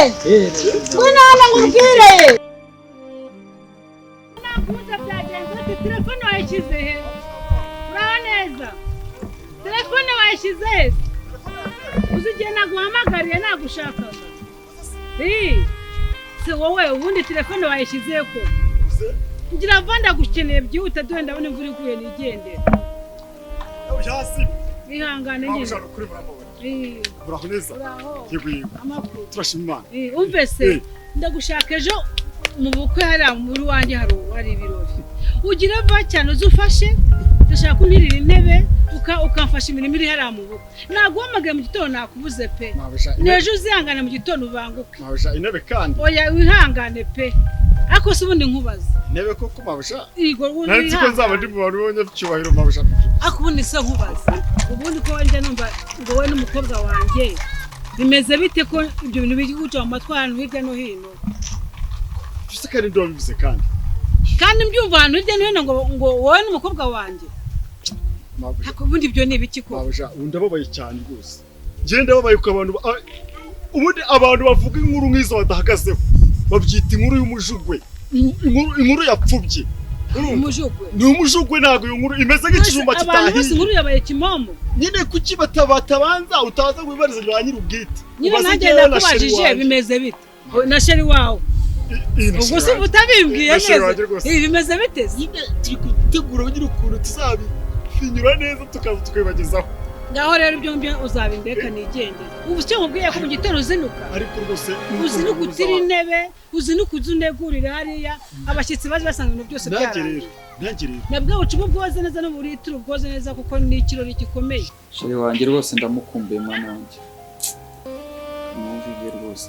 ngwino hano ngubwire. Nakuze byagenze ati telefone wayishyize he? Uraho neza? Telefone wayishyize he? Uzigiye naguhamagariye nagushakaga. Se wowe ubundi telefone wayishyize ko? Ngira vanda gukeneye byihuta dore ndabona imvura iguye nigendera. Ujasi. Ihangane nyine. Ushaka kuri muramuwe. Uraho neza? Yego. Amakuru. Turashima. Umve se ndagushaka ejo mu bukwe hari muri wanjye hari ibirori. Ugira va cyane uzufashe ndashaka kuntirira intebe ukamfasha imirimo iri hari mu bukwe. Naguhamagaye mu gitondo nakubuze pe. Nejo uzihangane mu gitondo ubanguke. Mabusha intebe kandi. Oya wihangane pe. Ako se ubundi nkubaza. Intebe koko mabusha. Igo ubundi. Nanzi ko nzaba ndi mu bantu bonye cyubahiro mabusha. Ako ubundi se nkubaza. Ubundi ko wanje numva ngo we n'umukobwa wanjye bimeze bite ko ibyo bintu biri guca mu matwara hirya no hino. Tusekane ndo bivuze kandi. Kandi mbyumva hano hirya no hino ngo wowe n'umukobwa wanjye. Ako ubundi ibyo ni ibiki ko? Mabusha undababaye cyane rwose. Nje ndababaye ko ubundi abantu bavuga inkuru nk'izo badahagazeho. Babyita inkuru y'umujugwe. Inkuru yapfubye. Umujugwe. Ni umujugwe nago iyo nkuru imeze nk'ikijumba kitahiye. Abantu bose inkuru yabaye kimomo. Nyine kuki batabanza utaza kubibariza ba nyirubwite. Nyine nanjye ndakubajije bimeze bite? Na sheri wawe. Ubwo se utabimbwiye neza. Bimeze bite? Nyine turi gutegura ugira ukuntu tuzabifinyura neza tukaza tukibagezaho. Ngaho rero ibyo mbye uzabindeka nigende. Ubu cyo nkubwiye ko mu gitondo uzinuka. Ariko rwose uzinuka utira intebe, uzinuka uzunegurira hariya abashyitsi baje basanga ibintu byose byararangiye. Nagirira. Nabwo ucuba bwoze neza no buri turu bwoze neza kuko ni ikirori gikomeye. Sheri wanjye rwose ndamukumbuye mwana wanjye. Mwumviye rwose.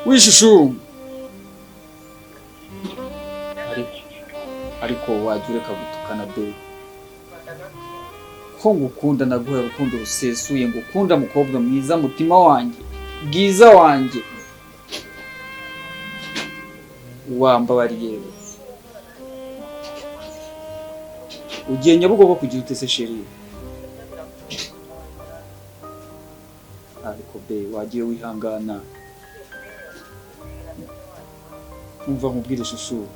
Wishushu. Ariko wajureka gutukana be. Ko ngukunda naguha urukundo rusesuye ngukunda mukobwa mwiza mutima wanjye bwiza wanjye wambabariye ugiye Nyabugogo kugira utese sheri ariko be wagiye wihangana umva nkubwire shushu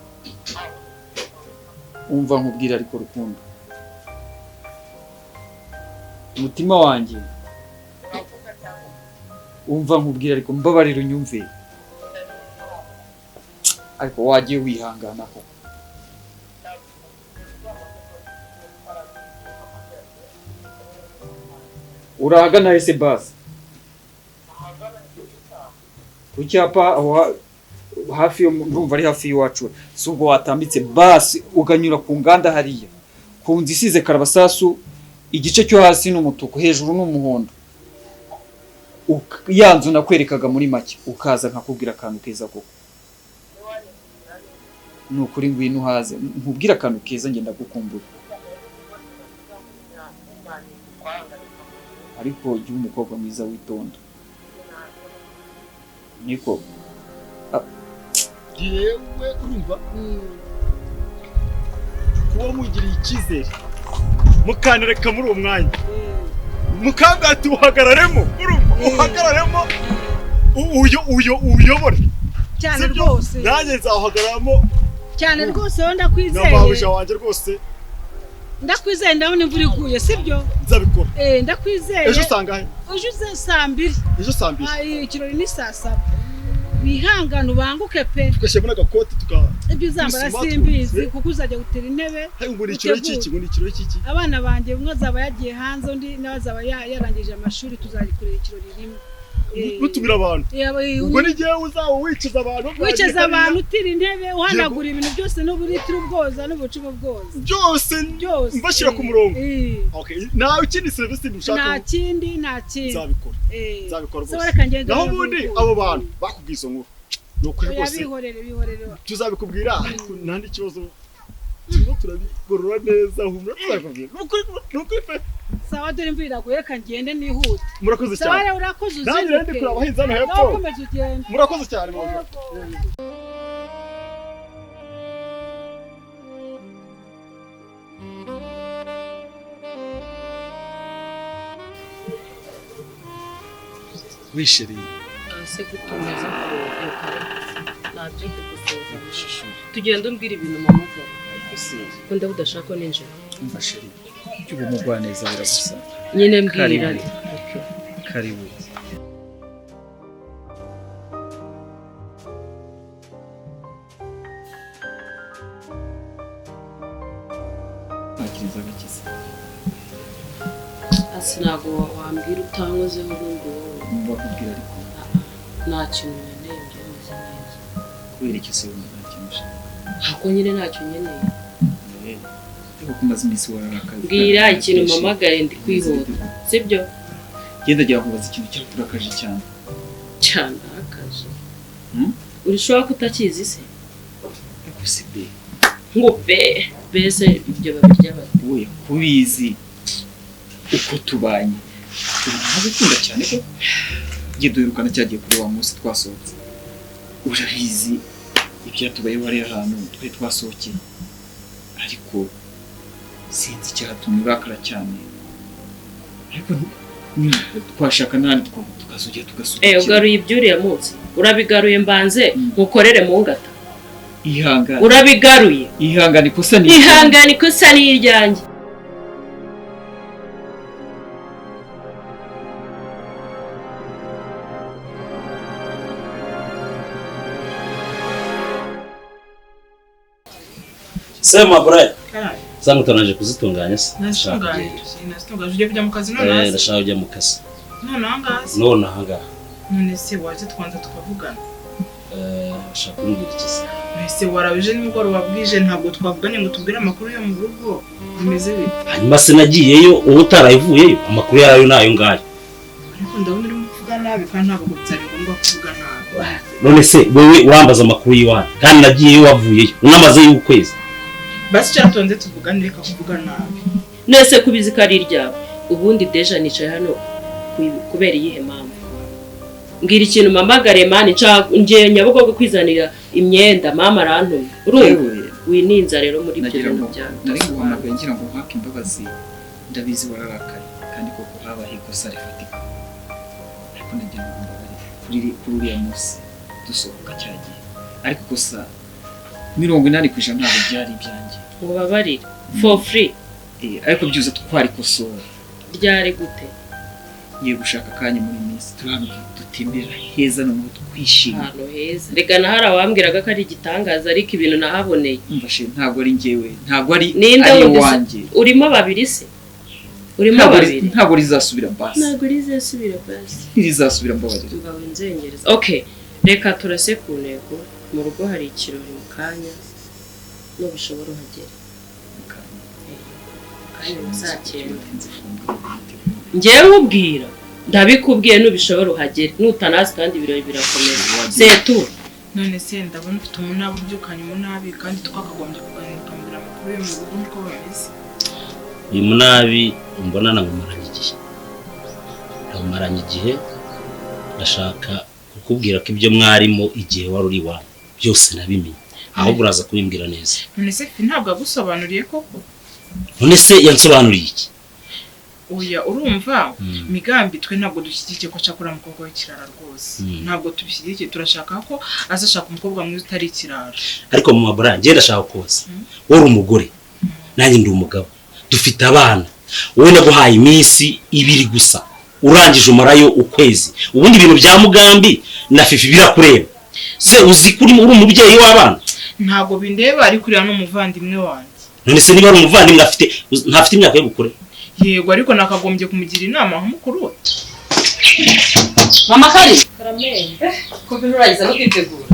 umva nkubwire ariko rukundo umutima wanjye umva nkubwira ariko mbabarira unyumve ariko wagiye wihangana ko urahagana ese basi kucyapa hafi yo ndumva ari hafi y'iwacu subwo watambitse basi uganyura ku nganda hariya ku nzi isize karabasasu igice cyo hasi n'umutuku hejuru n'umuhondo yanzu nakwerekaga muri make ukaza nkakubwira akantu keza koko nukuri ngwino haze nkubwira akantu keza ngenda gukumbura ariko jya umukobwa mwiza witonda niko yewe urumva kuba mugiriye icyizere mukanareka muri uwo mwanya mukangati uhagararemo uhagararemo uyobore cyane rwose nanjye nzahagararamo cyane rwose wowe ndakwizeye n'ababusha wanjye rwose ndakwizeye ndabona imvura iguye sibyo nzabikora ndakwizeye ejo sangahe ejo saa 2 ejo saa 2 ikirori ni saa 7 bihangana ubanguke pe tugashyiramo n'agakoti ibyo uzambara simbizi kuko uzajya gutera intebe ngo ikirori cy'iki abana banjye umwe azaba yagiye hanze undi nawe azaba yarangije amashuri tuzagikorera ikirori rimwe nutumira abantu ubwo ni gihe uzaba wikiza abantu utira intebe uhanagura ibintu byose n'uburitiro ubwoza n'ubucumu bwoza byose mbashyira ku murongo nawe ikindi serivisi dushaka nta kindi nzabikora rwose naho ubundi abo bantu bakubwiye izo nkuru ni ukuri rwose bihorere tuzabikubwira ariko nta n'ikibazo turimo turabigorora neza humura tuzabikubwira ni ukuri pe sawa dore imvura iraguye reka ngende nihute murakoze cyane sawa urakoze uzinuke nanjye rero ndi kureba abahinzi hano hepfo ukomeze ugende murakoze cyane wishiriye se gukomeza kureka nabyo kugusoza amashusho tugenda umbwira ibintu mamagara ko ndaba udashaka ninjira umva sheri cyuba umugwaneza biragusa nyine mbwira karibu akiriza gakiza asinago wambwira utankozeho ubundi wowe mbakubwira ariko nta kintu nkeneye byemeze neza kubera iki se nta kintu ako nyine ntacyo nkeneye ariko kumaze iminsi wararakaye mbwira ikintu mamagare ndi kwihuta sibyo genda jya kubaza ikintu cyakurakaje cyane cyane akaje urishobora kutakizi se ariko si be ngo bese ibyo babirya bati we kubizi uko tubanye ntabwo ukunda cyane ko ngiye duherukana cyagiye kuri wa munsi twasohotse urabizi ibyatubayeho hariya ahantu twari twasohokeye ariko sinzi icyatumye urakara cyane ariko twashaka n'ahandi tukazongera tugasohokera ugaruye iby'uriya munsi urabigaruye mbanze nkukorere mu ngata ihangane urabigaruye ihangane ikosa ni iryanjye Sema Brian. Zangu tunaje kuzitunganya se. Nasitunganya ujye kujya mu kazi none. Ndashaka kujya mu kazi. None ahangaha. None se waje twanza tukavugana. Shaka kumbwira iki se. Ese warabije nimugoroba bwije ntabwo twavuganye ngo tubwire amakuru yo mu rugo. Bimeze bite? Hanyuma se nagiyeyo uwo utarayivuyeyo amakuru yayo nayo ngayo. Ariko ndabona uri kuvuga nabi kandi ntabwo byari ngombwa kuvuga nabi. None se wewe wambaza amakuru yiwanyu kandi nagiyeyo wavuyeyo unamaze y'ukwezi. Basi cyatonze tuvugane reka kuvuga nabi. Nese kubizi kari iryawe ubundi deja nicaye hano kubera iyihe mpamvu mbwira ikintu mamagare mani nje nyabugogo kwizanira imyenda mama arantumye urumva wininza rero muri ibyo bintu byawe nari guhamagaye ngira ngo mpake imbabazi ndabizi wararakaye kandi koko habaye ikosa rifatika ariko nagira ngo mbabarire kuri uriya munsi dusohoka cyagiye ariko kosa 80% ntabwo byari ibyanjye ngo babarire for free ariko byuze twari kosora ryari gute ngiye gushaka kanya muri minsi turano dutimbira heza no twishimye hano heza reka na hari abambwiraga ko ari igitangaza ariko ibintu nahaboneye umvashe ntabwo ari njyewe ntabwo ari wanjye urimo babiri se urimo babiri ntabwo rizasubira basi rizasubira mbabarira tugawe nzengereza okay reka turase ku ntego mu rugo hari ikirori mu kanya no bishobora uhagera kanya musakenda ngewe ubwira ndabikubwiye nubishobora uhagere nutanazi kandi ibirori birakomeza setu none se ndabona ufite umunabi ubyukanye umunabi kandi twakagombye kuganira ukambwira amakuru yo mu rugo niko bameze uyu munabi mbonana ngumaranye igihe ndashaka kukubwira ko ibyo mwarimo igihe wari uri wa byose nabimenye ahubwo uraza kubimbwira neza none se ntabwo agusobanuriye koko none se yansobanuriye iki oya urumva migambi twe ntabwo dushyigikiye ko acakura umukobwa w'ikirara rwose ntabwo tubishyigikiye turashaka ko azashaka umukobwa mwiza utari ikirara ariko mu mabura njye ndashaka koza wowe umugore nanjye ndi umugabo dufite abana wowe naguhaye iminsi 2 gusa urangije umarayo ukwezi ubundi ibintu bya mugambi na fifi birakureba se uzi kuri uri umubyeyi w'abana ntabwo bindeba ari kurira n'umuvandimwe wanjye none se niba ari umuvandimwe ntafite imyaka yo gukura yego ariko nakagombye kumugira inama nk'umukuru we mama kari karameye ko bihurayiza no kwitegura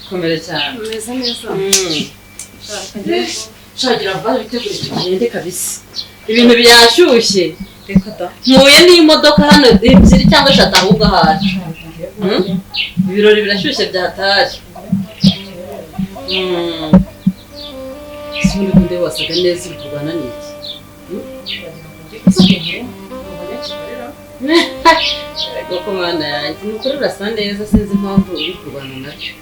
komere cyane Meza neza. shagira vaje bitegura tugende kabisa ibintu byashyushye Reka da. nkuye n'imodoka hano 2 cyangwa 3 ahubwo haje ibirori birashyushye byataje Sindi kunde wasaga neza uri kurwana n'iki Goko mana yanjye nukuri urasa neza sinzi impamvu uri kurwana nacyo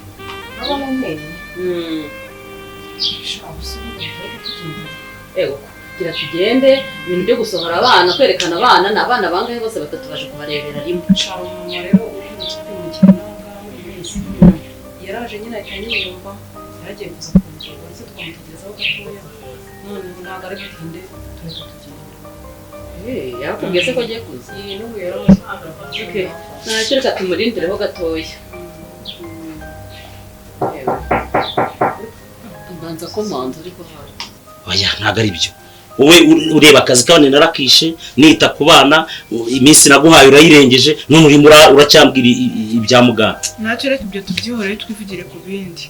Ego gira tugende ibintu byo gusohora abana kwerekana abana ni abana bangahe bose batatu baje kubarebera rimwe nshaka mama rero uherutse kwimukira n'ahangaha muri minsi yaraje nyine ahita yiyumva yaragiye kuza kumureba ndetse twamutegerezaho gatoya none ntabwo ari butinde tureka tugenda yarakubwiye se ko agiye kuza iyi n'ubu yaraje ntacyo reka tumurindireho gatoya mbanza ko manza ariko hari oya ntabwo ari byo wowe ureba akazi kabone narakishe nita ku bana iminsi naguhaye urayirengeje none urimo uracyambwira ibya muganga ntacyo reka ibyo tubyihorere twivugire ku bindi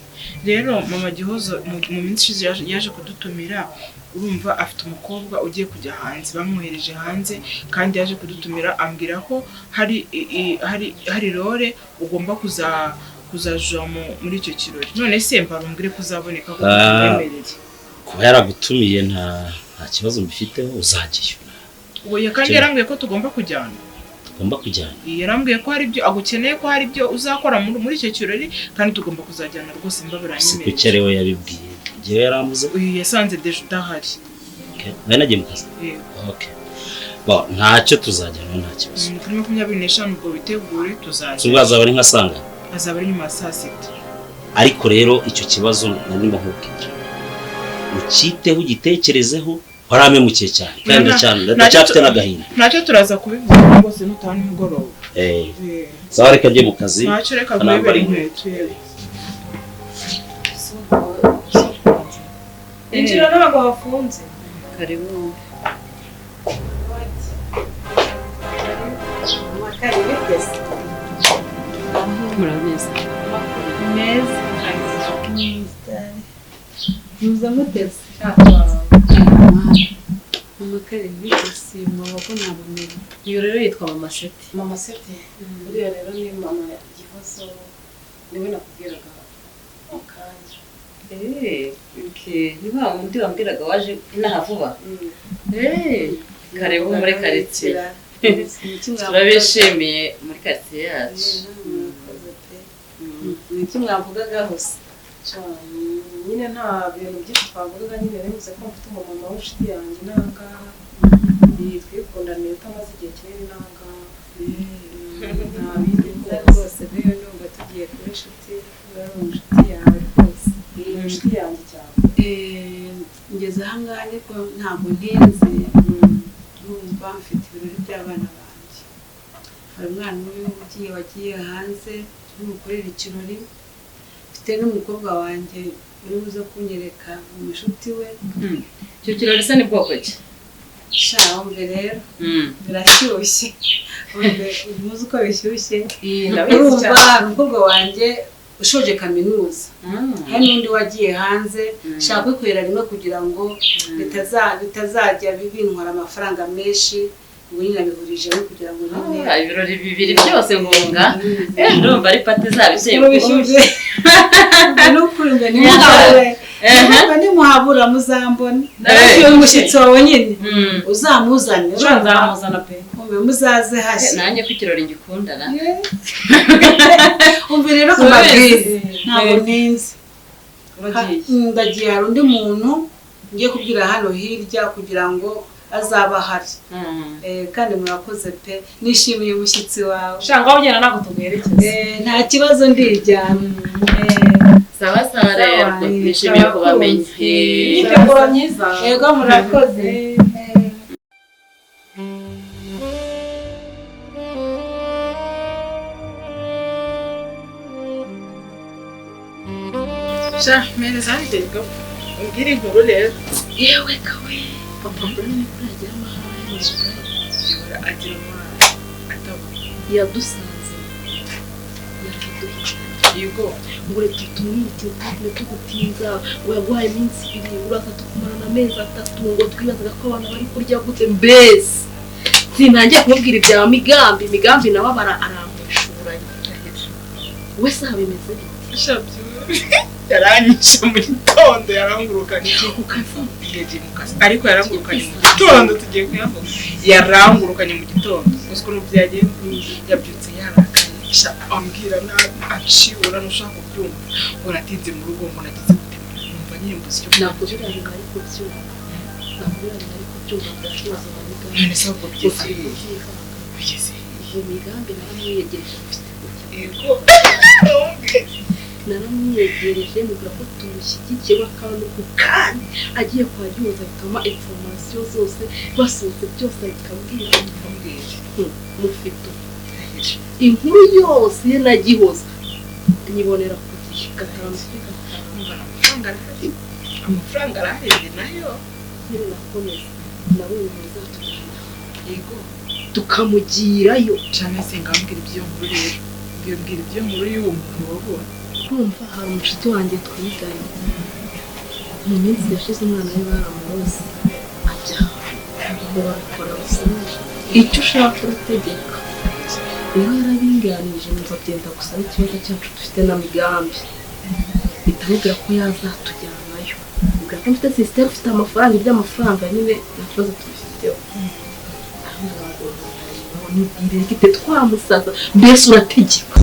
rero mama Gihozo mu minsi ishize yaje kudutumira urumva afite umukobwa ugiye kujya hanze bamwohereje hanze kandi yaje kudutumira ambwira ko hari role ugomba kuzaja muri icyo kirori none se mbarumbwire ko uzaboneka ko yemereye kuba yaragutumiye nta kibazo mbifiteho uzajyayo oya kandi yarambwiye ko tugomba kujyana yarambwiye ko hari ibyo agukeneye ko hari ibyo uzakora muri icyo kirori kandi tugomba kuzajyana rwose mbabiranyemereye sikukerewe yabibwiye igihe yarambuze yasanze deje udahari nari nagiye mu kazi ntacyo tuzajyana nta kibazo kuri 25 ubwo bitegure tuzajya ubwo azaba ari nka sanga azaba ari nyuma ya saa sita ariko rero icyo kibazo narimo nkubwira ukiteho ugitekerezeho waramemukiye cyane kandi ndacyafite n'agahinda ntacyo turaza kubivuga rwose nutaha nimugoroba sawa reka njye mu kazi ntacyo reka kubibera inkweto injira ntabwo hafunze karibu murabizi neza muza muteze mama karibu sima wako nabumenya iyo rero yitwa mama Seti uriya rero ni mama Gihozo niwe nakubwiraga mu kanya ni wa wundi wambwiraga waje inaha vuba karibu muri karitsiye turabishimiye muri karitsiye yacu ni iki mwavugagaho se nyine nta bintu byinshi twavugaga nyine bivuze ko mfite umumama w'inshuti yanjye n'ahangaha twikundaniye utamaze igihe kinini n'ahangaha nta bindi rwose rero ndumva tugiye kuba inshuti uri inshuti yawe rwose inshuti yanjye cyane ngeze ahangaha ariko ntabwo ntinze ndumva mfite ibirori by'abana banjye hari umwana umwe wagiye hanze n'umukorera ikirori mfite n'umukobwa wanjye uri buze kunyereka umushuti we icyo kirori se ni bwoko ki umve rero birashyushye muzi uko bishyushye urumva hari umukobwa wanjye ushoje kaminuza hari n'undi wagiye hanze shaka kwikorera rimwe kugira ngo bitazajya bintwara amafaranga menshi ubu nyine abihurije kugira ngo ibirori bibiri byose ngunga ndumva ari pati zabishyuye bishyushye n'ukuri ngo nimuhabura muzambona narashyuye umushyitsi wawe nyine uzamuzane nzamuzana pe muzaze hashya nanjye ko ikirori ngikundana umve rero ku mabwiriza ntabwo ntinze ndagiye hari undi muntu ngiye kubwira hano hirya kugira ngo azaba ahari kandi murakoze pe nishimiye umushyitsi wawe shanga ugenda ntabwo tuguherekeza nta kibazo ndijyana sawa sawa rero nishimiye kubamenya imyiteguro myiza yego murakoze mereza harigerwa umbwire inkuru rero yewe kawe papa mbona ni kuri agira amahane yora agira amahane ataba yadusanze yego ngo reka tumwite tabule tugutinza ngo yaguhaye iminsi 2 uraza tukumarana amezi 3 ngo twibazaga ko abantu bari kurya gute mbese sinangiye kumubwira ibya migambi nawe aramushuranye we sabe bimeze shabyo yaranyishe mu gitondo yarangurukanye ku kazi ariko yarangurukanye mu gitondo tugiye kuyavuga yarangurukanye mu gitondo gusa uko byagiye yabyutse yarakaye ambwira acibura nushaka kubyumva ngo natinze mu rugo ngo nagize gute numva nyine mbuze icyo nakubwira ngo ariko byumva ntabwo ari kubyumva byakibazo mu migambi none se ahubwo bigeze iyo migambi naramwiyegereje yego naramwiyegereje mubwira ko tumushyigikiye akantu ku kandi agiye kwa gihoza bituma information zose basohotse byose bikambwira mufite inkuru yose ye na gihoza nyibonera ku gihe gatanu amafaranga araheze nayo nyine nakomeza nabonye muzatujyana yego tukamugirayo cyane se ngambwira ibyo nkuru rero mbwira ibyo nkuru y'uwo muntu wabonye kumva hari umushuti wanjye twiganye mu minsi yashize umwana we baramurose ajya ngo barakora gusinyisha icyo ushaka urategeka rero yarabinganije numva byenda gusa n'ikibazo cyacu dufite na migambi bitamubwira ko yazatujyanayo ubwira ko mfite sisiteme ufite amafaranga iby'amafaranga nyine nta kibazo tubifiteho nibwire gite twamusaza mbese urategeka